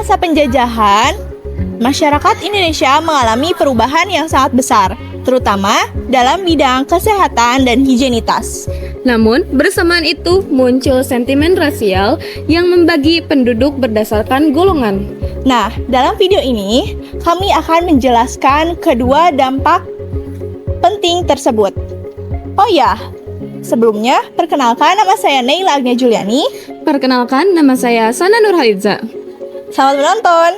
masa penjajahan, masyarakat Indonesia mengalami perubahan yang sangat besar, terutama dalam bidang kesehatan dan higienitas. Namun, bersamaan itu muncul sentimen rasial yang membagi penduduk berdasarkan golongan. Nah, dalam video ini, kami akan menjelaskan kedua dampak penting tersebut. Oh ya, sebelumnya, perkenalkan nama saya Neila Agnia Juliani. Perkenalkan, nama saya Sana Nurhaliza. Selamat menonton!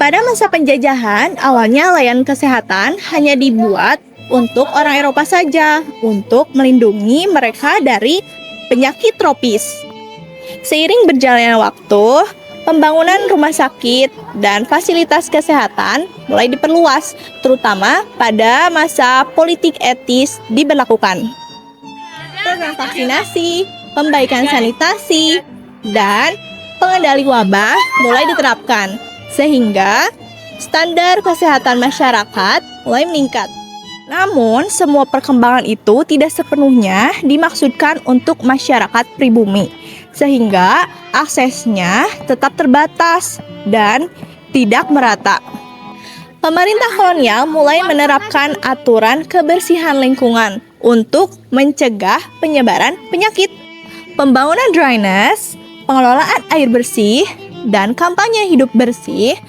Pada masa penjajahan, awalnya layanan kesehatan hanya dibuat untuk orang Eropa saja, untuk melindungi mereka dari penyakit tropis. Seiring berjalannya waktu, pembangunan rumah sakit dan fasilitas kesehatan mulai diperluas, terutama pada masa politik etis diberlakukan. Program vaksinasi, pembaikan sanitasi, dan pengendali wabah mulai diterapkan, sehingga standar kesehatan masyarakat mulai meningkat. Namun, semua perkembangan itu tidak sepenuhnya dimaksudkan untuk masyarakat pribumi, sehingga aksesnya tetap terbatas dan tidak merata. Pemerintah kolonial mulai menerapkan aturan kebersihan lingkungan untuk mencegah penyebaran penyakit. Pembangunan drainase, pengelolaan air bersih, dan kampanye hidup bersih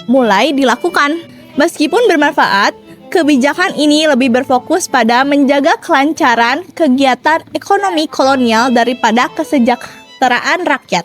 mulai dilakukan. Meskipun bermanfaat, kebijakan ini lebih berfokus pada menjaga kelancaran kegiatan ekonomi kolonial daripada kesejahteraan rakyat.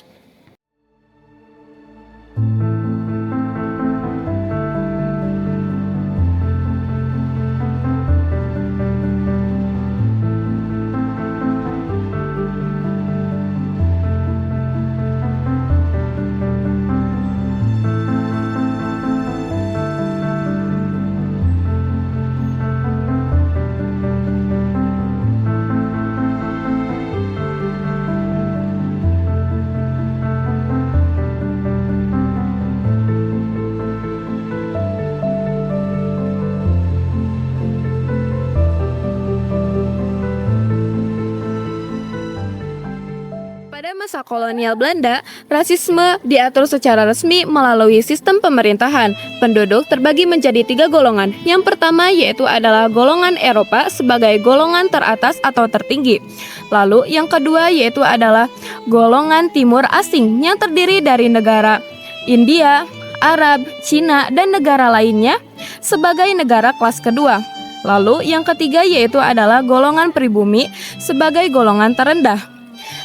Pada masa kolonial Belanda, rasisme diatur secara resmi melalui sistem pemerintahan. Penduduk terbagi menjadi 3 golongan. Yang pertama yaitu adalah golongan Eropa sebagai golongan teratas atau tertinggi. Lalu yang kedua yaitu adalah golongan timur asing yang terdiri dari negara India, Arab, Cina, dan negara lainnya sebagai negara kelas kedua. Lalu yang ketiga yaitu adalah golongan pribumi sebagai golongan terendah.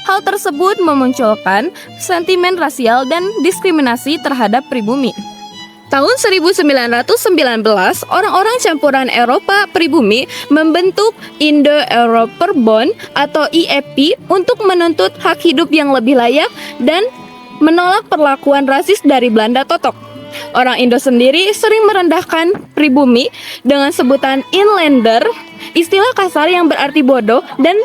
Hal tersebut memunculkan sentimen rasial dan diskriminasi terhadap pribumi. Tahun 1919, orang-orang campuran Eropa pribumi membentuk Indo-European Bond atau IEP untuk menuntut hak hidup yang lebih layak dan menolak perlakuan rasis dari Belanda Totok. Orang Indo sendiri sering merendahkan pribumi dengan sebutan inlander, istilah kasar yang berarti bodoh dan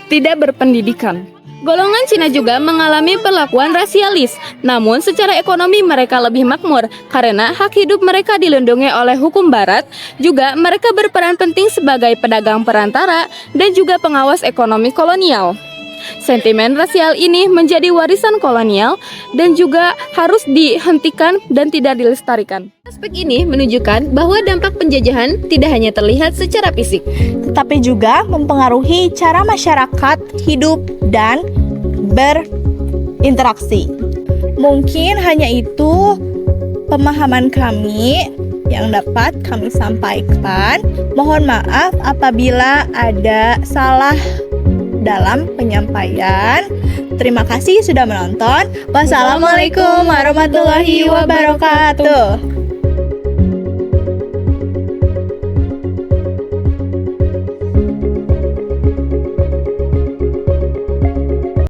tidak berpendidikan. Golongan Cina juga mengalami perlakuan rasialis, namun secara ekonomi mereka lebih makmur karena hak hidup mereka dilindungi oleh hukum barat. Juga mereka berperan penting sebagai pedagang perantara dan juga pengawas ekonomi kolonial. Sentimen rasial ini menjadi warisan kolonial dan juga harus dihentikan dan tidak dilestarikan. Aspek ini menunjukkan bahwa dampak penjajahan tidak hanya terlihat secara fisik, tetapi juga mempengaruhi cara masyarakat hidup dan berinteraksi. Mungkin hanya itu pemahaman kami yang dapat kami sampaikan. Mohon maaf apabila ada salah dalam penyampaian. Terima kasih sudah menonton. Wassalamualaikum warahmatullahi wabarakatuh.